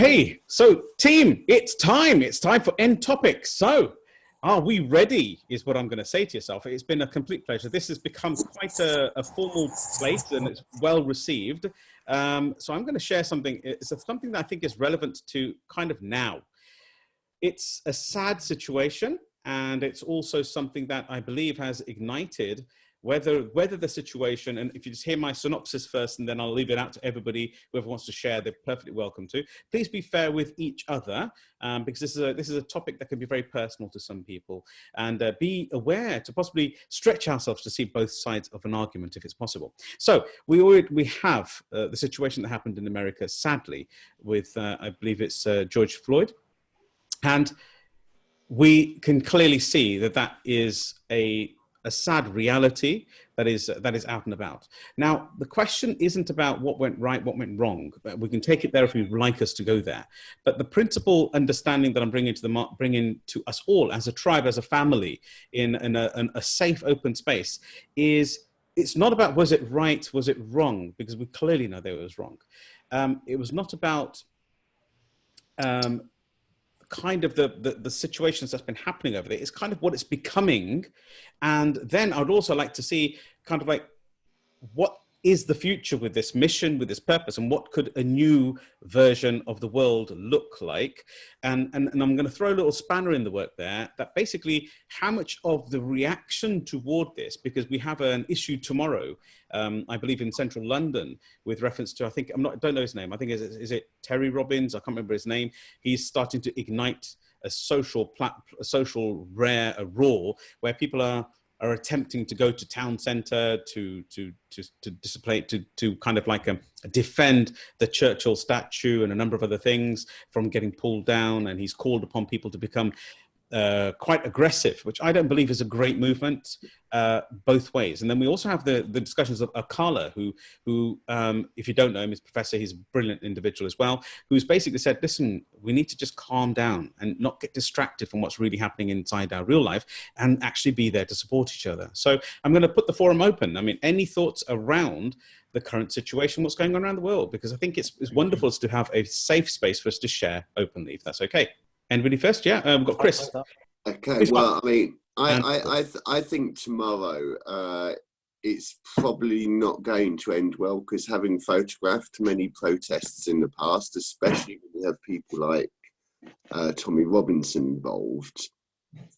Okay, so team, it's time. It's time for End Topics. So, are we ready? Is what I'm going to say to yourself. It's been a complete pleasure. This has become quite a formal place, and it's well received. So I'm going to share something. It's something that I think is relevant to kind of now. It's a sad situation, and it's also something that I believe has ignited whether the situation, and if you just hear my synopsis first, and then I'll leave it out to everybody, whoever wants to share, they're perfectly welcome to. Please be fair with each other, because this is a topic that can be very personal to some people, and be aware to possibly stretch ourselves to see both sides of an argument if it's possible. So we have the situation that happened in America, sadly, with I believe it's George Floyd, and we can clearly see that is a sad reality that is out and about. Now, the question isn't about what went right, what went wrong. We can take it there if you'd like us to go there. But the principal understanding that I'm bringing to us all as a tribe, as a family, in a safe, open space, is it's not about was it right, was it wrong, because we clearly know that it was wrong. It was not about kind of the situations that's been happening over there. It's kind of what it's becoming. And then I'd also like to see kind of like, what is the future with this mission, with this purpose, and what could a new version of the world look like? And I'm going to throw a little spanner in the work there, that basically how much of the reaction toward this, because we have an issue tomorrow, I believe in central London, with reference to, I don't know his name. I think is it Terry Robbins? I can't remember his name. He's starting to ignite a social roar where people are attempting to go to town centre to display, to kind of like defend the Churchill statue and a number of other things from getting pulled down. And he's called upon people to become quite aggressive, which I don't believe is a great movement both ways. And then we also have the discussions of Akala, who if you don't know him, is Professor, he's a brilliant individual as well, who's basically said, listen, we need to just calm down and not get distracted from what's really happening inside our real life, and actually be there to support each other. So I'm going to put the forum open. I mean, any thoughts around the current situation, what's going on around the world? Because I think it's wonderful to have a safe space for us to share openly, if that's okay. Anybody first? Yeah, we've got Chris. Okay, well, I mean, I think tomorrow it's probably not going to end well, because having photographed many protests in the past, especially when you have people like Tommy Robinson involved,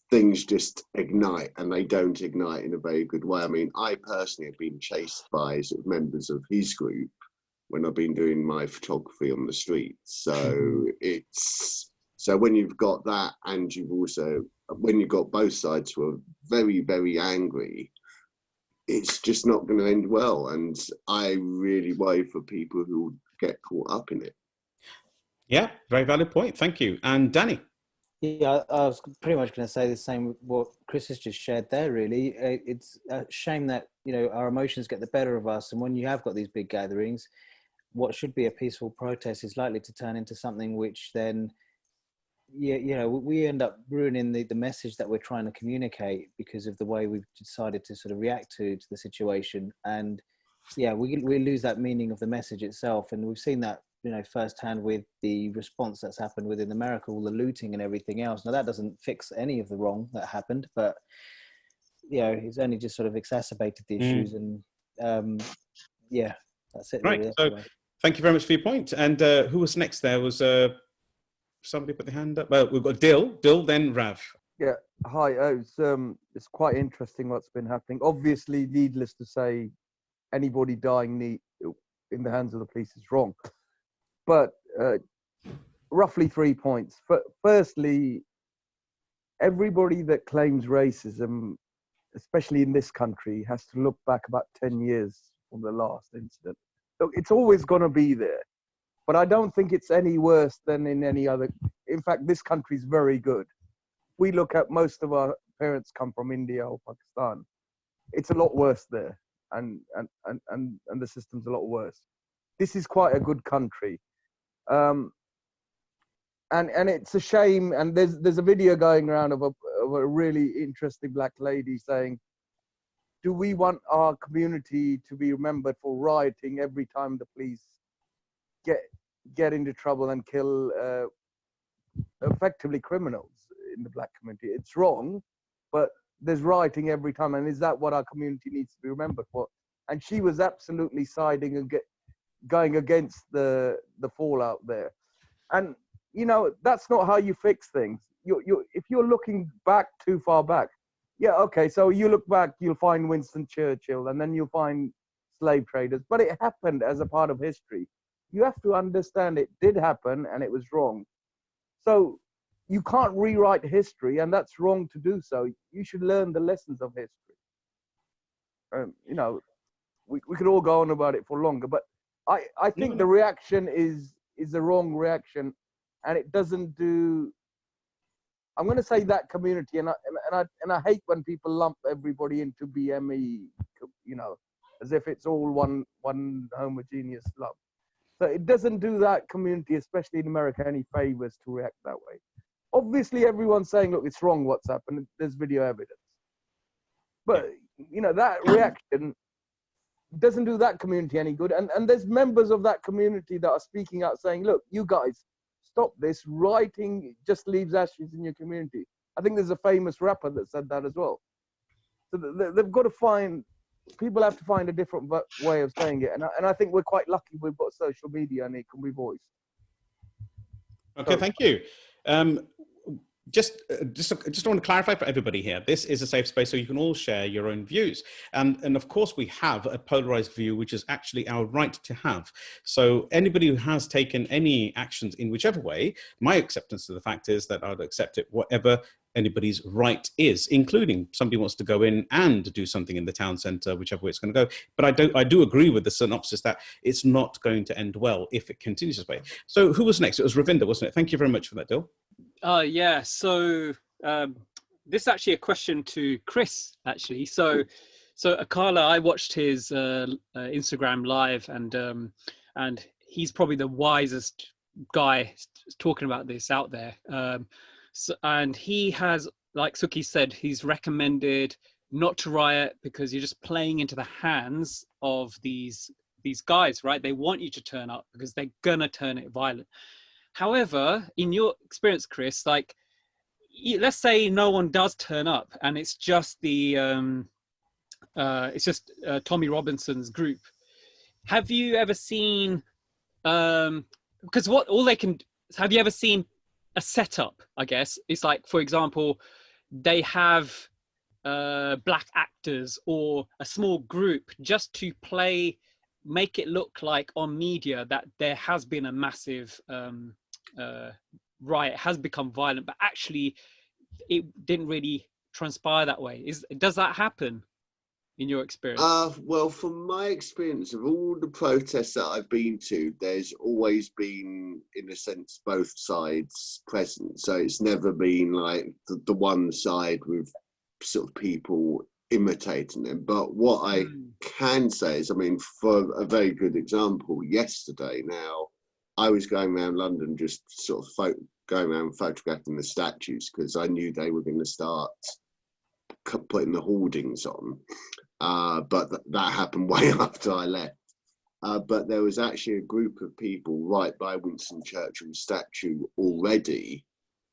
things just ignite, and they don't ignite in a very good way. I mean, I personally have been chased by sort of members of his group when I've been doing my photography on the streets. So when you've got that, and when you've got both sides who are very, very angry, it's just not going to end well. And I really worry for people who get caught up in it. Yeah, very valid point. Thank you. And Danny? Yeah, I was pretty much going to say the same with what Chris has just shared there, really. It's a shame that, our emotions get the better of us. And when you have got these big gatherings, what should be a peaceful protest is likely to turn into something which then, we end up ruining the message that we're trying to communicate because of the way we've decided to sort of react to the situation. And we lose that meaning of the message itself. And we've seen that, firsthand with the response that's happened within America, all the looting and everything else. Now, that doesn't fix any of the wrong that happened, but, it's only just sort of exacerbated the issues. And that's it. Right. Really. So thank you very much for your point. And who was next? There was somebody put their hand up. Well, we've got Dill, then Rav. Yeah, hi. It's quite interesting what's been happening. Obviously, needless to say, anybody dying in the hands of the police is wrong. But roughly 3 points. Firstly, everybody that claims racism, especially in this country, has to look back about 10 years from the last incident. Look, it's always going to be there. But I don't think it's any worse than in any other. In fact, this country is very good. We look at, most of our parents come from India or Pakistan. It's a lot worse there, and the system's a lot worse. This is quite a good country, and it's a shame. And there's a video going around of a really interesting black lady saying, "Do we want our community to be remembered for rioting every time the police get get into trouble and kill effectively criminals in the black community. It's wrong, but there's rioting every time, and is that what our community needs to be remembered for? And she was absolutely siding and going against the fallout there. And you know, that's not how you fix things. If you're looking back too far back, yeah, okay, so you look back, you'll find Winston Churchill, and then you'll find slave traders, but it happened as a part of history. You have to understand it did happen and it was wrong. So you can't rewrite history, and that's wrong to do so. You should learn the lessons of history. You know, we could all go on about it for longer, but I think the reaction is the wrong reaction, and it doesn't do. I'm going to say that community, and I hate when people lump everybody into BME, you know, as if it's all one homogeneous lump. So it doesn't do that community, especially in America, any favors to react that way. Obviously, everyone's saying, look, it's wrong what's happened. There's video evidence. But, you know, that reaction doesn't do that community any good. And there's members of that community that are speaking out saying, look, you guys, stop this. Rioting just leaves ashes in your community. I think there's a famous rapper that said that as well. So they've got to find, people have to find a different way of saying it. And I think we're quite lucky we've got social media and it can be voiced. Okay, thank you. Just want to clarify for everybody here, this is a safe space so you can all share your own views. And of course we have a polarized view, which is actually our right to have. So anybody who has taken any actions in whichever way, my acceptance of the fact is that I'd accept it whatever anybody's right is, including somebody wants to go in and do something in the town centre, whichever way it's going to go. But I do agree with the synopsis that it's not going to end well if it continues this way. So who was next? It was Ravinder, wasn't it? Thank you very much for that, Dil. Yeah, so this is actually a question to Chris, actually. So Akala, I watched his Instagram live, and he's probably the wisest guy talking about this out there. And he has, like Sukhi said, he's recommended not to riot because you're just playing into the hands of these guys, right? They want you to turn up because they're gonna turn it violent. However, in your experience, Chris, like, let's say no one does turn up and it's just Tommy Robinson's group. Have you ever seen, because have you ever seen a setup, I guess? It's like, for example, they have black actors or a small group just to make it look like on media that there has been a massive riot, has become violent, but actually it didn't really transpire that way. Does that happen in your experience? Well, from my experience of all the protests that I've been to, there's always been, in a sense, both sides present. So it's never been like the one side with sort of people imitating them. But what I can say is, I mean, for a very good example, yesterday now, I was going around London just sort of going around photographing the statues because I knew they were going to start putting the hoardings on. But that happened way after I left. But there was actually a group of people right by Winston Churchill's statue already,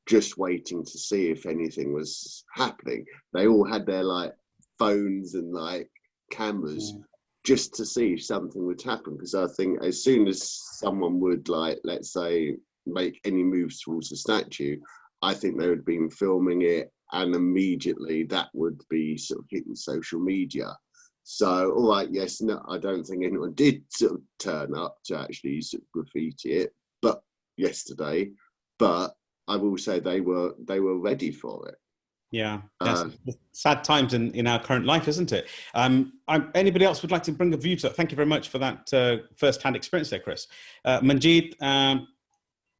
just waiting to see if anything was happening. They all had their like phones and like cameras just to see if something would happen. Because I think as soon as someone would, like, let's say, make any moves towards the statue, I think they would have been filming it, and immediately that would be sort of hitting social media. So, all right, yes, no, I don't think anyone did sort of turn up to actually sort of graffiti it, but yesterday. But I will say they were ready for it. Yeah, that's sad times in our current life, isn't it? Anybody else would like to bring a view to that? Thank you very much for that first-hand experience there, Chris. Manjeet,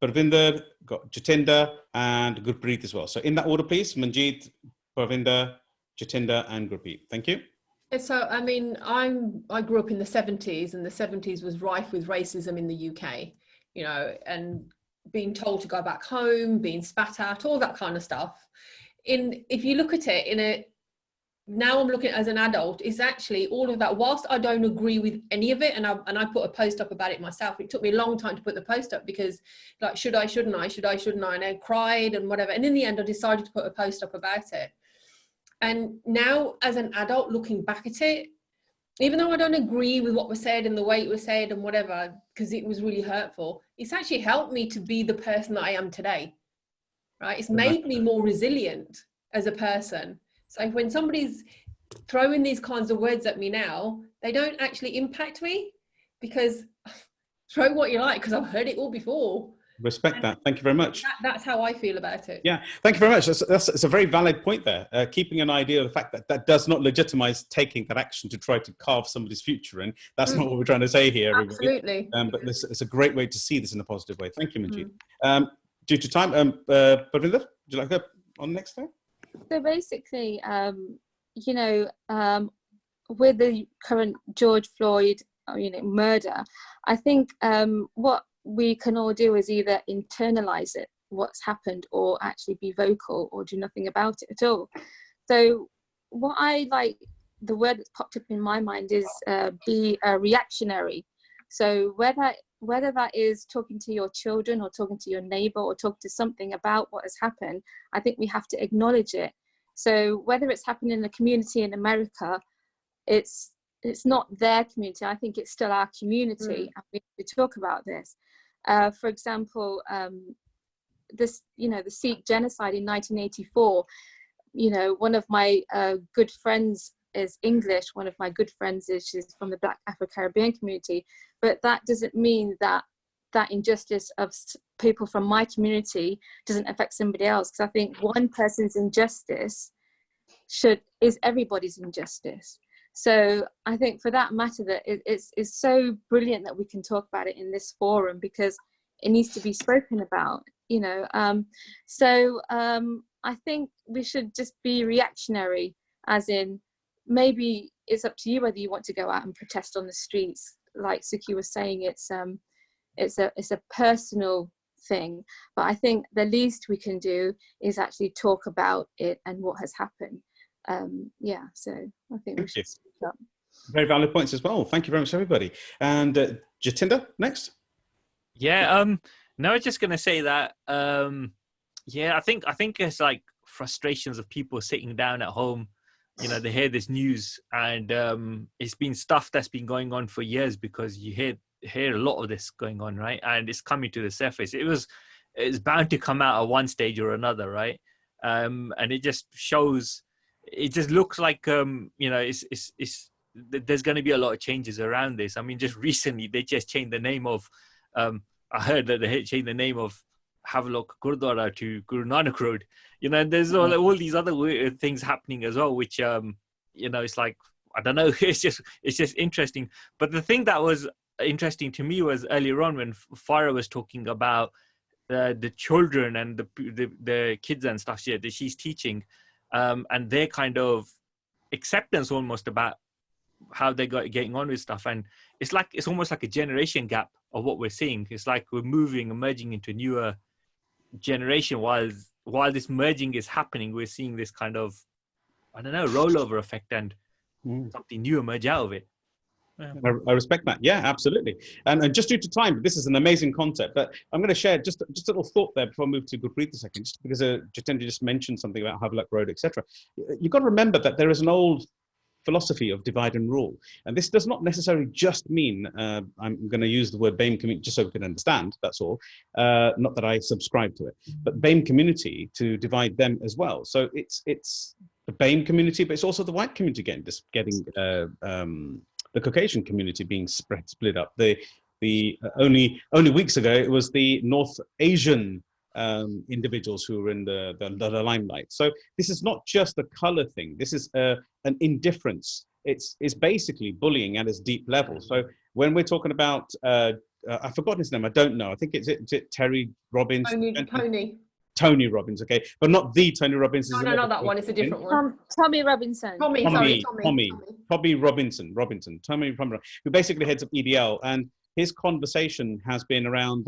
Parvinder, got Jatinder, and Gurpreet as well. So in that order, please, Manjeet, Parvinder, Jatinder, and Gurpreet. Thank you. So, I mean, I grew up in the 70s, and the 70s was rife with racism in the UK, you know, and being told to go back home, being spat at, all that kind of stuff. If you look at it now I'm looking as an adult, it's actually all of that. Whilst I don't agree with any of it, and I put a post up about it myself. It took me a long time to put the post up because, like, should I, shouldn't I, should I, shouldn't I, and I cried and whatever. And in the end, I decided to put a post up about it. And now, as an adult, looking back at it, even though I don't agree with what was said and the way it was said and whatever, because it was really hurtful, it's actually helped me to be the person that I am today. Right? It's made me more resilient as a person. So when somebody's throwing these kinds of words at me now, they don't actually impact me, because throw what you like, because I've heard it all before. Respect that. Thank you very much. That's how I feel about it. Yeah, thank you very much. That's a very valid point there. Keeping an idea of the fact that that does not legitimize taking that action to try to carve somebody's future in. That's not what we're trying to say here, everybody. Absolutely. But it's a great way to see this in a positive way. Thank you, Manjeet. Due to time, Parvinder, would you like to go on next thing? So basically, you know, with the current George Floyd, murder, I think what we can all do is either internalize it, what's happened, or actually be vocal or do nothing about it at all. So what I like, the word that's popped up in my mind is be a reactionary. So whether that is talking to your children or talking to your neighbor or talking to something about what has happened, I think we have to acknowledge it. So whether it's happening in a community in America, it's not their community. I think it's still our community, and we have to talk about this. For example, this, the Sikh genocide in 1984. One of my good friends is English. One of my good friends she's from the Black Afro-Caribbean community. But that doesn't mean that injustice of people from my community doesn't affect somebody else. Because I think one person's injustice is everybody's injustice. So I think for that matter, that it's so brilliant that we can talk about it in this forum, because it needs to be spoken about, I think we should just be reactionary, as in, maybe it's up to you whether you want to go out and protest on the streets. Like Sukhi was saying, it's a personal thing, but I think the least we can do is actually talk about it and what has happened. So I think we should speak up. Very valid points as well. Thank you very much, everybody. And Jatinder, next. Yeah, no, I was just gonna say that. I think it's like frustrations of people sitting down at home. They hear this news, and it's been stuff that's been going on for years, because you hear a lot of this going on, right? And it's coming to the surface. It's bound to come out at one stage or another, right? And it just shows. It just looks like there's going to be a lot of changes around this. I mean, just recently they just changed the name of. I heard that they changed the name of Havelock Gurdwara to Guru Nanak Road. And there's all these other weird things happening as well, which it's like, I don't know. It's just interesting. But the thing that was interesting to me was earlier on when Farah was talking about the children and the kids and stuff that she's teaching. And their kind of acceptance almost about how they're getting on with stuff. And it's almost like a generation gap of what we're seeing. It's like we're emerging into a newer generation. While this merging is happening, we're seeing this kind of, I don't know, rollover effect and something new emerge out of it. Yeah. I respect that. Yeah, absolutely. And just due to time, this is an amazing concept. But I'm going to share just a little thought there before I move to Gurpreet a second, just because Jatinder just mentioned something about Havelock Road, etc. You've got to remember that there is an old philosophy of divide and rule. And this does not necessarily just mean, I'm going to use the word BAME community just so we can understand, that's all. Not that I subscribe to it, but BAME community, to divide them as well. So it's the BAME community, but it's also the white community getting the Caucasian community being split up. Only weeks ago, it was the North Asian individuals who were in the limelight. So this is not just a color thing. This is an indifference. It's basically bullying at its deep level. So when we're talking about, I've forgotten his name. I don't know. I think it's Terry Robbins. Tony Robbins, okay, but not the Tony Robbins. No, not that one. It's a different one. Tommy Robinson. Tommy Robinson, who basically heads up EDL, and his conversation has been around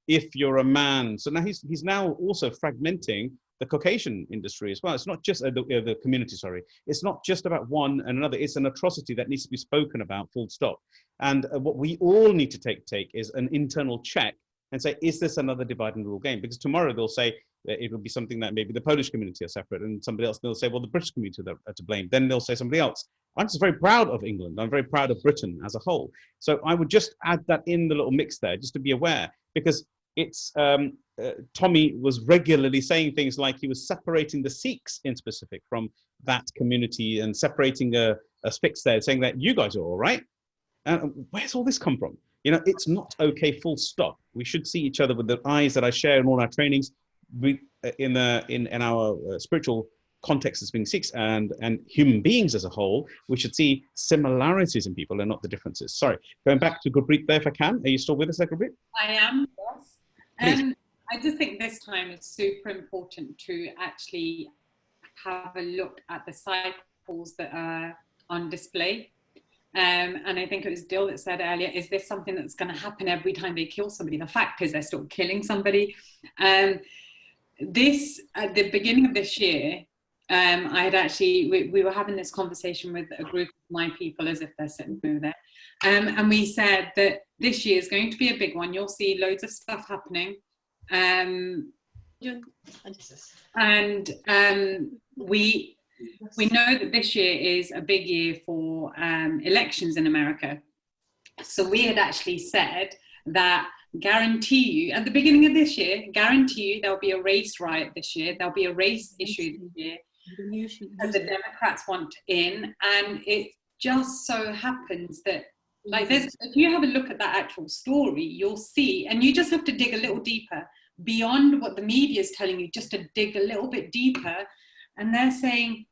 if you're a man. So now he's now also fragmenting the Caucasian industry as well. It's not just the community, sorry. It's not just about one and another. It's an atrocity that needs to be spoken about, full stop. And what we all need to take is an internal check and say, is this another divide and rule game? Because tomorrow they'll say it will be something that maybe the Polish community are separate, and somebody else, they'll say, well, the British community are to blame. Then they'll say somebody else. I'm just very proud of England. I'm very proud of Britain as a whole. So I would just add that in the little mix there, just to be aware, because it's Tommy was regularly saying things like he was separating the Sikhs in specific from that community and separating a Sikhs there, saying that you guys are all right. Where's all this come from? You know, it's not okay, full stop. We should see each other with the eyes that I share in all our trainings. We, in our spiritual context as being Sikhs and human beings as a whole, we should see similarities in people and not the differences. Sorry, going back to Gurpreet there if I can. Are you still with us there, Gurpreet? I am, yes. I just think this time it's super important to actually have a look at the cycles that are on display. And I think it was Dill that said earlier, is this something that's going to happen every time they kill somebody? The fact is they're still killing somebody. This, at the beginning of this year, I had actually, we were having this conversation with a group of my people as if they're sitting over there. And we said that this year is going to be a big one. You'll see loads of stuff happening. We know that this year is a big year for elections in America. So we had actually said that guarantee you, at the beginning of this year, guarantee you there'll be a race riot this year. There'll be a race issue this year as the Democrats want in. And it just so happens that, like, if you have a look at that actual story, you'll see, and you just have to dig a little deeper beyond what the media is telling you, just to dig a little bit deeper. And they're saying,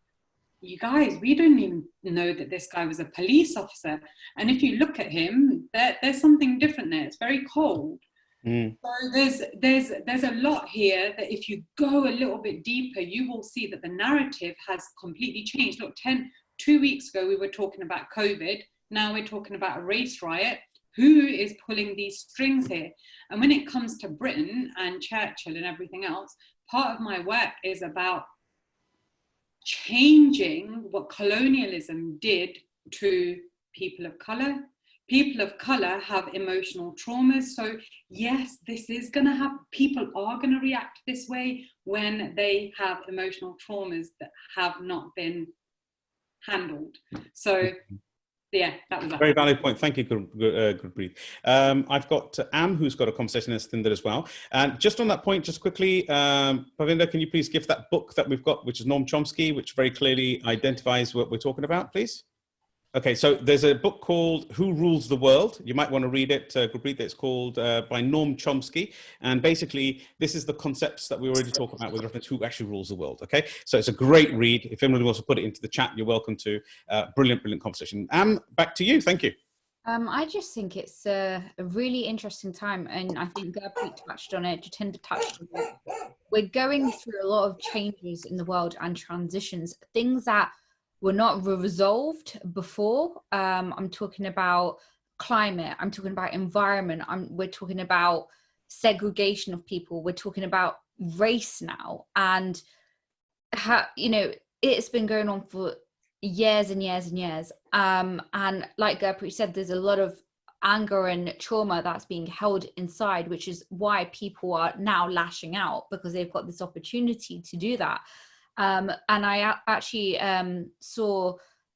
you guys, we don't even know that this guy was a police officer. And if you look at him, there's something different there. It's very cold. So there's a lot here that if you go a little bit deeper, you will see that the narrative has completely changed. Look, 2 weeks ago, we were talking about COVID. Now we're talking about a race riot. Who is pulling these strings here? And when it comes to Britain and Churchill and everything else, part of my work is about changing what colonialism did to people of color. People of color have emotional traumas. So yes, this is going to happen. People are going to react this way when they have emotional traumas that have not been handled. So yeah, that was very valid point. Thank you, Gurpreet. I've got Am, who's got a conversation in Stinder as well. And just on that point, just quickly, Pavinder, can you please give that book that we've got, which is Noam Chomsky, which very clearly identifies what we're talking about, please? Okay, so there's a book called Who Rules the World? You might want to read it, Gurpreet. It's called by Noam Chomsky. And basically, this is the concepts that we already talked about with reference to who actually rules the world, okay? So it's a great read. If anybody wants to put it into the chat, you're welcome to. Brilliant, brilliant conversation. Back to you. Thank you. I just think it's a really interesting time. And I think Gurpreet touched on it, Jatinder touched on it. We're going through a lot of changes in the world and transitions, things that were not resolved before. I'm talking about climate, I'm talking about environment, we're talking about segregation of people, we're talking about race now. And how, you know, it's been going on for years and years and years. And like Gurpreet said, there's a lot of anger and trauma that's being held inside, which is why people are now lashing out, because they've got this opportunity to do that. And I actually saw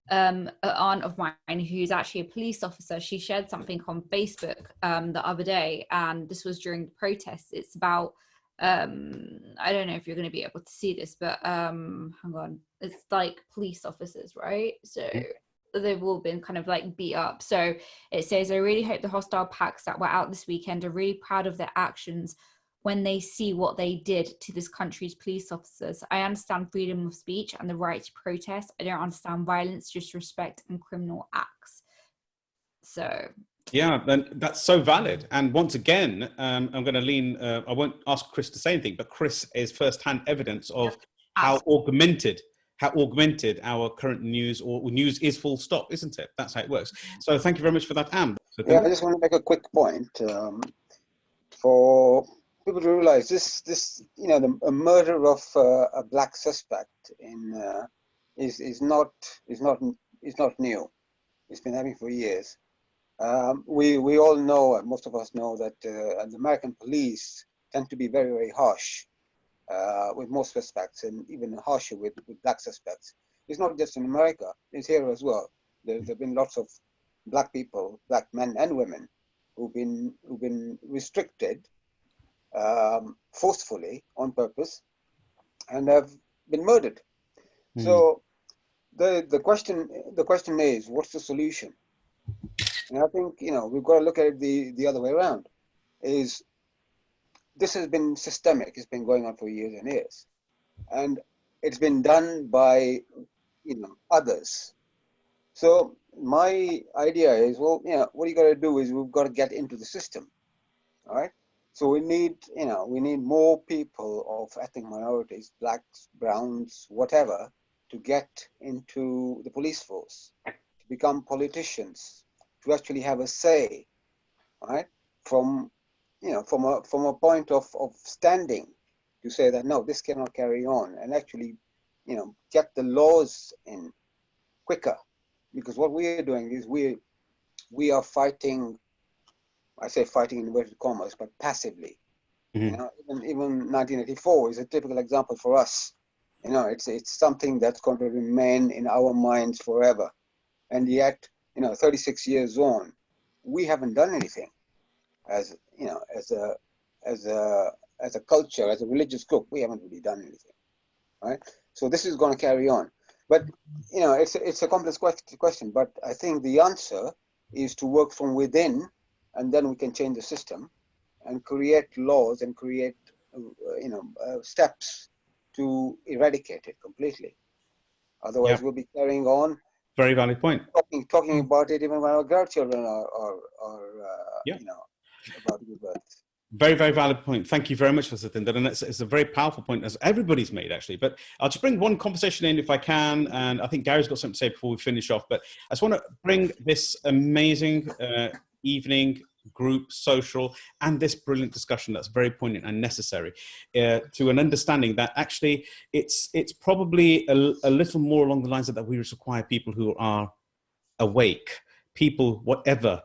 an aunt of mine who's actually a police officer. She shared something on Facebook the other day, and this was during the protests. It's about, I don't know if you're going to be able to see this, but hang on. It's like police officers, right? So they've all been kind of like beat up. So it says, I really hope the hostile packs that were out this weekend are really proud of their actions when they see what they did to this country's police officers. I understand freedom of speech and the right to protest. I don't understand violence, disrespect, and criminal acts. So yeah, then that's so valid. And once again, I'm going to lean, I won't ask Chris to say anything, but Chris is firsthand evidence of how augmented our current news, or news is full stop, isn't it? That's how it works. So thank you very much for that, Am. So yeah, I just want to make a quick point. For people to realize this a murder of a black suspect is not new. It's been happening for years. We all know, most of us know, that the American police tend to be very, very harsh with most suspects, and even harsher with black suspects. It's not just in America; it's here as well. There've been lots of black people, black men and women, who've been restricted forcefully on purpose, and have been murdered. So the question is, what's the solution? And I think we've got to look at it the other way around. Is this has been systemic? It's been going on for years and years, and it's been done by others. So my idea is, well, what you got to do is we've got to get into the system, all right? So we need more people of ethnic minorities, blacks, browns, whatever, to get into the police force, to become politicians, to actually have a say, right? From a point of standing, to say that no, this cannot carry on, and actually, get the laws in quicker, because what we are doing is we are fighting. I say fighting in inverted commas, but passively. Even 1984 is a typical example for us. It's something that's going to remain in our minds forever, and yet 36 years on, we haven't done anything as a culture, as a religious group. We haven't really done anything, right? So this is going to carry on, but it's a complex question. But I think the answer is to work from within, and then we can change the system and create laws and create steps to eradicate it completely. Otherwise, we'll be carrying on. Very valid point. Talking about it even when our grandchildren are about to give birth. Very, very valid point. Thank you very much for Satinder. And it's a very powerful point, as everybody's made, actually. But I'll just bring one conversation in if I can. And I think Gary's got something to say before we finish off. But I just want to bring this amazing evening group, social, and this brilliant discussion that's very poignant and necessary to an understanding that actually it's probably a little more along the lines of that we require people who are awake, people, whatever,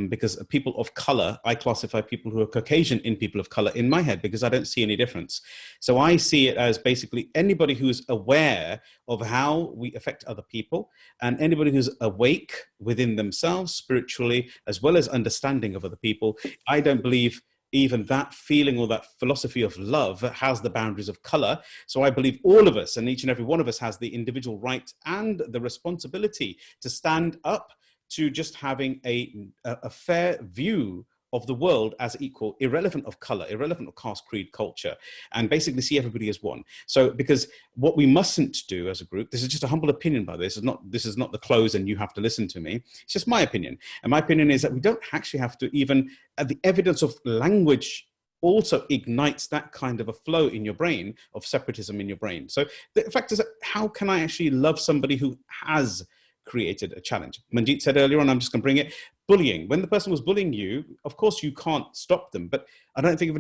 because people of color, I classify people who are Caucasian in people of color in my head because I don't see any difference. So I see it as basically anybody who's aware of how we affect other people, and anybody who's awake within themselves spiritually, as well as understanding of other people. I don't believe even that feeling or that philosophy of love has the boundaries of color. So I believe all of us, and each and every one of us, has the individual right and the responsibility to stand up to just having a fair view of the world as equal, irrelevant of color, irrelevant of caste, creed, culture, and basically see everybody as one. So, because what we mustn't do as a group, this is just a humble opinion, by this is not the close and you have to listen to me. It's just my opinion. And my opinion is that we don't actually have to even, the evidence of language also ignites that kind of a flow in your brain of separatism in your brain. So the fact is that how can I actually love somebody who has created a challenge? Manjeet said earlier on, I'm just going to bring it, bullying. When the person was bullying you, of course you can't stop them, but I don't think if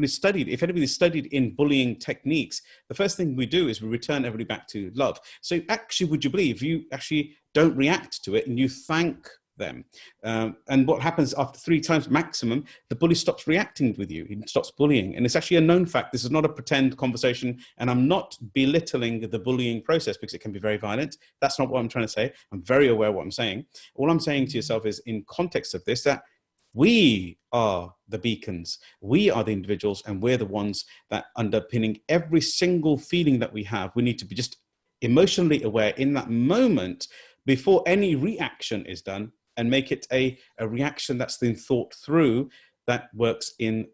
anybody's studied in bullying techniques, the first thing we do is we return everybody back to love. So actually, would you believe you actually don't react to it and you thank them? And what happens after 3 times maximum, the bully stops reacting with you. He stops bullying. And it's actually a known fact. This is not a pretend conversation. And I'm not belittling the bullying process because it can be very violent. That's not what I'm trying to say. I'm very aware of what I'm saying. All I'm saying to yourself is, in context of this, that we are the beacons. We are the individuals, and we're the ones that underpinning every single feeling that we have. We need to be just emotionally aware in that moment before any reaction is done, and make it a reaction that's been thought through, that works in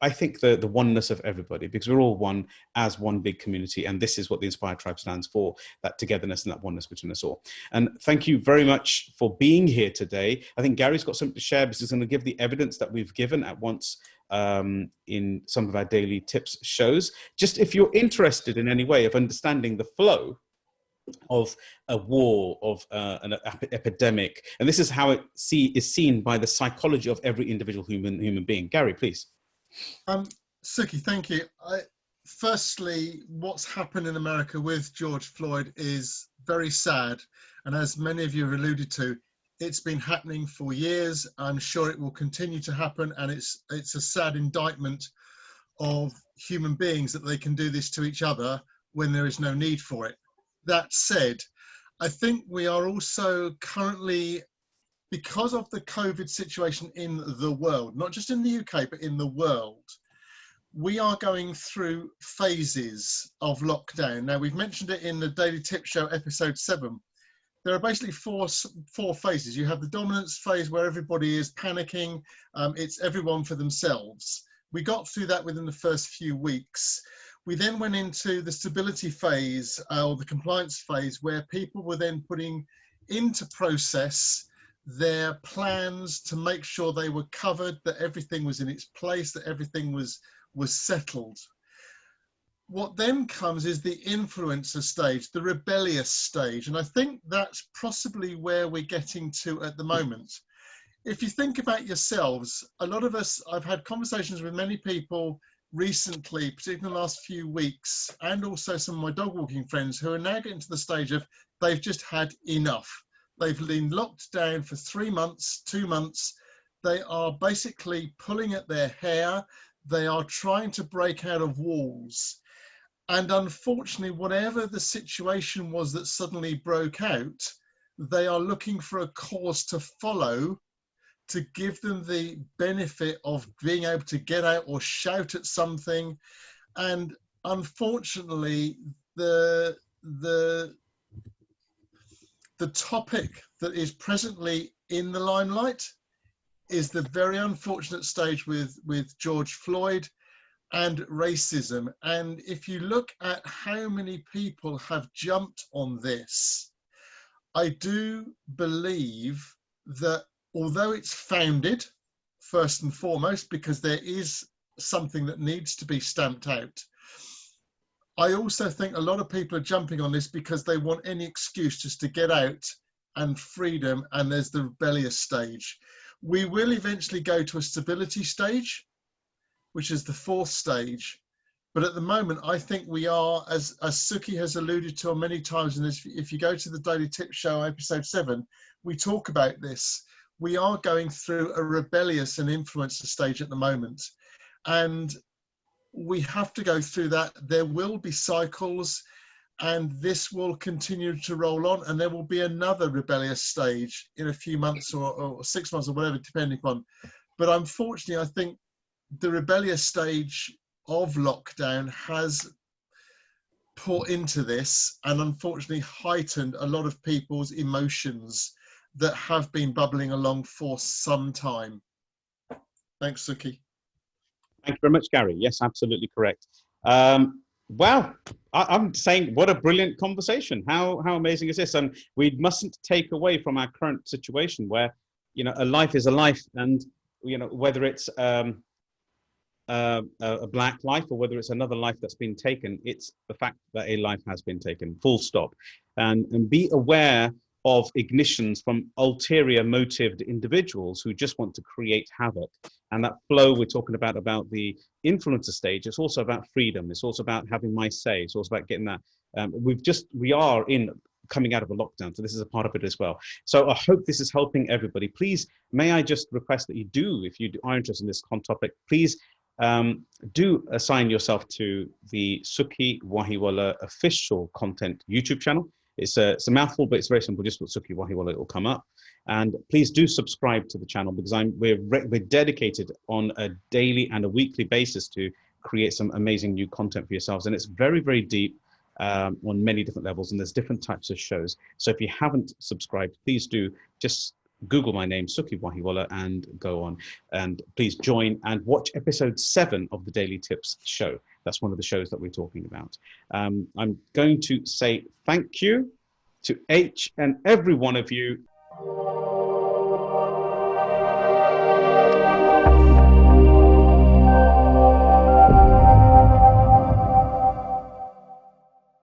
I think the oneness of everybody, because we're all one as one big community. And this is what the Inspired Tribe stands for, that togetherness and that oneness between us all. And thank you very much for being here today. I think Gary's got something to share, because he's going to give the evidence that we've given at once in some of our daily tips shows. Just if you're interested in any way of understanding the flow of a war, of an epidemic, and this is how it is seen by the psychology of every individual human being. Gary, please. Sukhi, thank you. Firstly, what's happened in America with George Floyd is very sad. And as many of you have alluded to, it's been happening for years. I'm sure it will continue to happen. And it's a sad indictment of human beings that they can do this to each other when there is no need for it. That said, I think we are also currently, because of the COVID situation in the world, not just in the UK, but in the world, we are going through phases of lockdown. Now, we've mentioned it in the Daily Tip Show, episode 7. There are basically four phases. You have the dominance phase where everybody is panicking. It's everyone for themselves. We got through that within the first few weeks. We then went into the stability phase, or the compliance phase, where people were then putting into process their plans to make sure they were covered, that everything was in its place, that everything was settled. What then comes is the influencer stage, the rebellious stage. And I think that's possibly where we're getting to at the moment. If you think about yourselves, a lot of us, I've had conversations with many people recently, particularly in the last few weeks, and also some of my dog walking friends who are now getting to the stage of they've just had enough. They've been locked down for 3 months, 2 months. They are basically pulling at their hair. They are trying to break out of walls. And unfortunately, whatever the situation was that suddenly broke out, they are looking for a cause to follow to give them the benefit of being able to get out or shout at something. And unfortunately, the topic that is presently in the limelight is the very unfortunate stage with George Floyd and racism. And if you look at how many people have jumped on this, I do believe that although it's founded, first and foremost, because there is something that needs to be stamped out, I also think a lot of people are jumping on this because they want any excuse just to get out and freedom, and there's the rebellious stage. We will eventually go to a stability stage, which is the 4th stage. But at the moment, I think we are, as Sukhi has alluded to many times, and if you go to the Daily Tip Show, episode 7, we talk about this. We are going through a rebellious and influencer stage at the moment. And we have to go through that. There will be cycles, and this will continue to roll on, and there will be another rebellious stage in a few months or 6 months or whatever, depending on. But unfortunately, I think the rebellious stage of lockdown has put into this and unfortunately heightened a lot of people's emotions that have been bubbling along for some time. Thanks, Sukhi. Thank you very much, Gary. Yes, absolutely correct. Wow, I'm saying what a brilliant conversation. How amazing is this? And we mustn't take away from our current situation where, you know, a life is a life, and, you know, whether it's a black life or whether it's another life that's been taken, it's the fact that a life has been taken, full stop. And be aware of ignitions from ulterior motived individuals who just want to create havoc. And that flow we're talking about the influencer stage, it's also about freedom. It's also about having my say. It's also about getting that. We are coming out of a lockdown, so this is a part of it as well. So I hope this is helping everybody. Please, may I just request that you do, if you are interested in this topic, please do assign yourself to the Sukhi Wahiwala official content YouTube channel. It's a mouthful, but it's very simple. Just put Sukhi Wahiwala, it will come up. And please do subscribe to the channel, because we're dedicated on a daily and a weekly basis to create some amazing new content for yourselves. And it's very, very deep on many different levels, and there's different types of shows. So if you haven't subscribed, please do just Google my name, Sukhi Wahiwala, and go on. And please join and watch episode 7 of the Daily Tips show. That's one of the shows that we're talking about. I'm going to say thank you to each and every one of you.